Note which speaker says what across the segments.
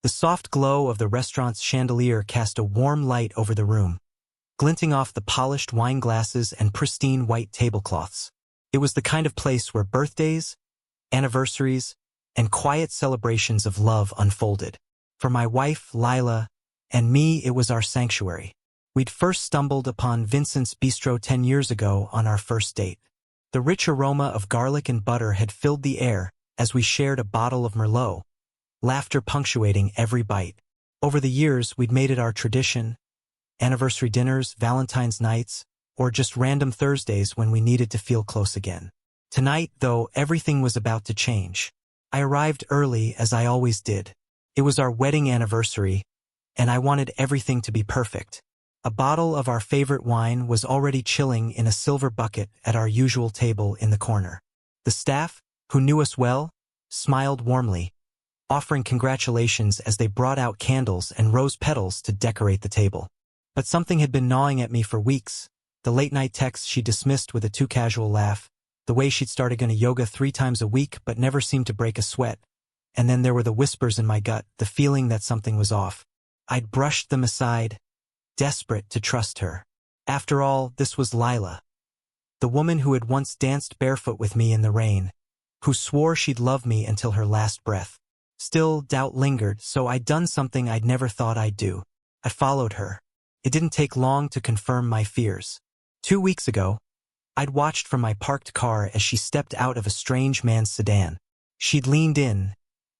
Speaker 1: The soft glow of the restaurant's chandelier cast a warm light over the room, glinting off the polished wine glasses and pristine white tablecloths. It was the kind of place where birthdays, anniversaries, and quiet celebrations of love unfolded. For my wife, Lila, and me, it was our sanctuary. We'd first stumbled upon Vincent's Bistro 10 years ago on our first date. The rich aroma of garlic and butter had filled the air as we shared a bottle of Merlot, laughter punctuating every bite. Over the years, we'd made it our tradition: anniversary dinners, Valentine's nights, or just random Thursdays when we needed to feel close again. Tonight, though, everything was about to change. I arrived early, as I always did. It was our wedding anniversary, and I wanted everything to be perfect. A bottle of our favorite wine was already chilling in a silver bucket at our usual table in the corner. The staff, who knew us well, smiled warmly, offering congratulations as they brought out candles and rose petals to decorate the table. But something had been gnawing at me for weeks. The late-night texts she dismissed with a too casual laugh, the way she'd started going to yoga 3 times a week but never seemed to break a sweat, and then there were the whispers in my gut, the feeling that something was off. I'd brushed them aside, desperate to trust her. After all, this was Lila, the woman who had once danced barefoot with me in the rain, who swore she'd love me until her last breath. Still, doubt lingered, so I'd done something I'd never thought I'd do. I followed her. It didn't take long to confirm my fears. 2 weeks ago, I'd watched from my parked car as she stepped out of a strange man's sedan. She'd leaned in,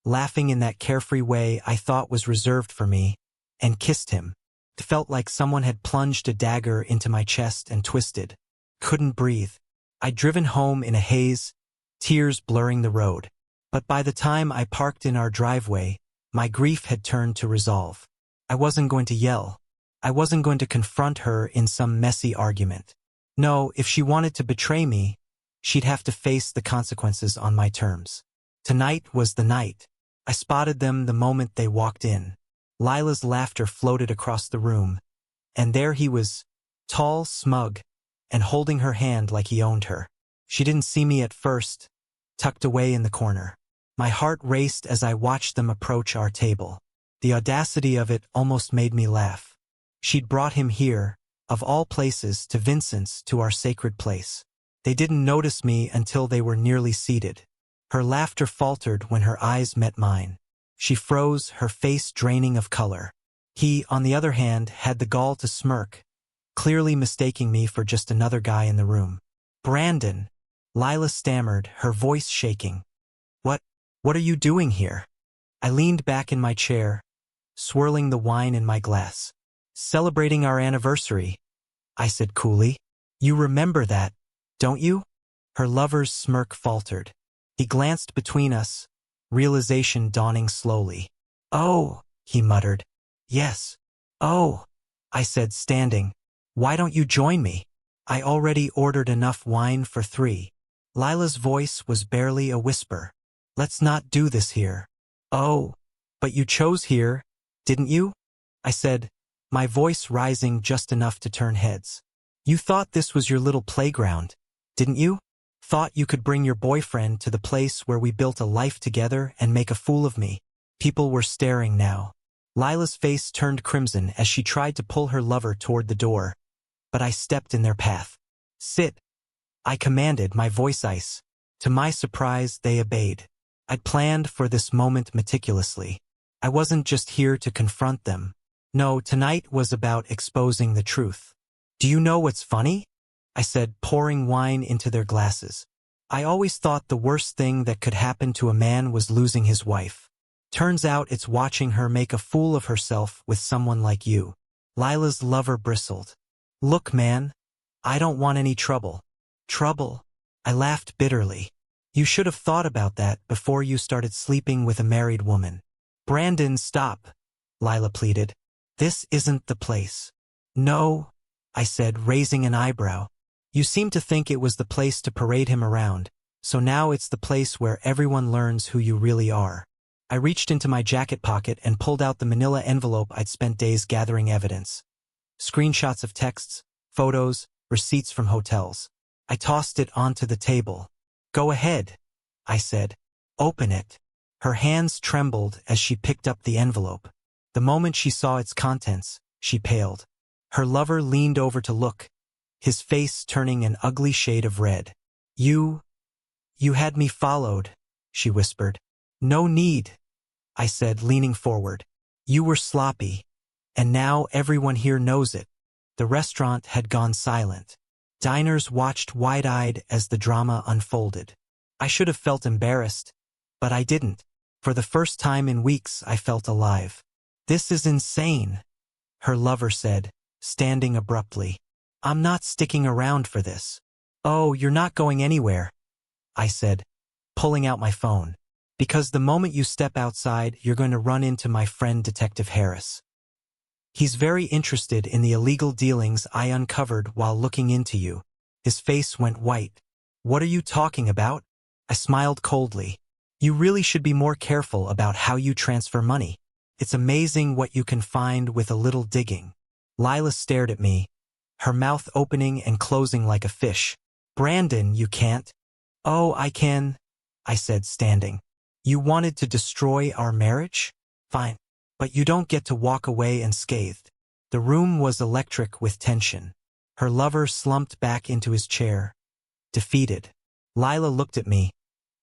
Speaker 1: laughing in that carefree way I thought was reserved for me, and kissed him. It felt like someone had plunged a dagger into my chest and twisted. Couldn't breathe. I'd driven home in a haze, tears blurring the road. But by the time I parked in our driveway, my grief had turned to resolve. I wasn't going to yell. I wasn't going to confront her in some messy argument. No, if she wanted to betray me, she'd have to face the consequences on my terms. Tonight was the night. I spotted them the moment they walked in. Lila's laughter floated across the room, and there he was, tall, smug, and holding her hand like he owned her. She didn't see me at first, tucked away in the corner. My heart raced as I watched them approach our table. The audacity of it almost made me laugh. She'd brought him here, of all places, to Vincent's, to our sacred place. They didn't notice me until they were nearly seated. Her laughter faltered when her eyes met mine. She froze, her face draining of color. He, on the other hand, had the gall to smirk, clearly mistaking me for just another guy in the room. "Brandon," Lila stammered, her voice shaking. What are you doing here?" I leaned back in my chair, swirling the wine in my glass. "Celebrating our anniversary," I said coolly. "You remember that, don't you?" Her lover's smirk faltered. He glanced between us, realization dawning slowly. "Oh," he muttered. "Yes." "Oh," I said, standing. "Why don't you join me? I already ordered enough wine for 3. Lila's voice was barely a whisper. "Let's not do this here." "Oh, but you chose here, didn't you?" I said, my voice rising just enough to turn heads. "You thought this was your little playground, didn't you? Thought you could bring your boyfriend to the place where we built a life together and make a fool of me." People were staring now. Lila's face turned crimson as she tried to pull her lover toward the door, but I stepped in their path. "Sit," I commanded, my voice ice. To my surprise, they obeyed. I'd planned for this moment meticulously. I wasn't just here to confront them. No, tonight was about exposing the truth. "Do you know what's funny?" I said, pouring wine into their glasses. "I always thought the worst thing that could happen to a man was losing his wife. Turns out it's watching her make a fool of herself with someone like you." Lila's lover bristled. "Look, man, I don't want any trouble." "Trouble?" I laughed bitterly. "You should have thought about that before you started sleeping with a married woman." "Brandon, stop," Lila pleaded. "This isn't the place." "No," I said, raising an eyebrow. "You seem to think it was the place to parade him around, so now it's the place where everyone learns who you really are." I reached into my jacket pocket and pulled out the manila envelope I'd spent days gathering evidence. Screenshots of texts, photos, receipts from hotels. I tossed it onto the table. "Go ahead," I said. "Open it." Her hands trembled as she picked up the envelope. The moment she saw its contents, she paled. Her lover leaned over to look, his face turning an ugly shade of red. You had me followed, she whispered. No need, I said, leaning forward. You were sloppy, and now everyone here knows it. The restaurant had gone silent. Diners watched wide-eyed as the drama unfolded. I should have felt embarrassed, but I didn't. For the first time in weeks, I felt alive. This is insane, her lover said, standing abruptly. I'm not sticking around for this. Oh, you're not going anywhere, I said, pulling out my phone. Because the moment you step outside, you're going to run into my friend Detective Harris. He's very interested in the illegal dealings I uncovered while looking into you. His face went white. What are you talking about? I smiled coldly. You really should be more careful about how you transfer money. It's amazing what you can find with a little digging. Lila stared at me, her mouth opening and closing like a fish. Brandon, you can't. Oh, I can, I said, standing. You wanted to destroy our marriage? Fine. But you don't get to walk away unscathed. The room was electric with tension. Her lover slumped back into his chair, defeated. Lila looked at me,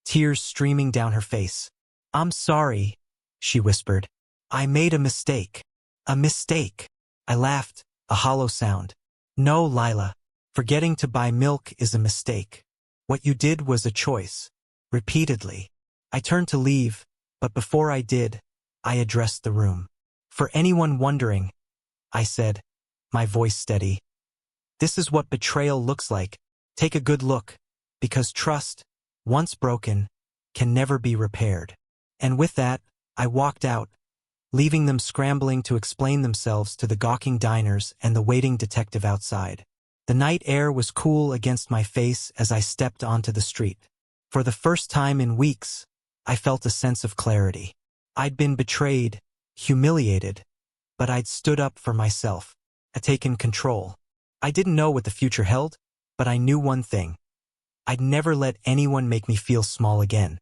Speaker 1: tears streaming down her face. I'm sorry, she whispered. I made a mistake. A mistake. I laughed, a hollow sound. No, Lila. Forgetting to buy milk is a mistake. What you did was a choice. Repeatedly. I turned to leave, but before I did, I addressed the room. For anyone wondering, I said, my voice steady. This is what betrayal looks like. Take a good look, because trust, once broken, can never be repaired. And with that, I walked out, leaving them scrambling to explain themselves to the gawking diners and the waiting detective outside. The night air was cool against my face as I stepped onto the street. For the first time in weeks, I felt a sense of clarity. I'd been betrayed, humiliated, but I'd stood up for myself, I'd taken control. I didn't know what the future held, but I knew one thing. I'd never let anyone make me feel small again.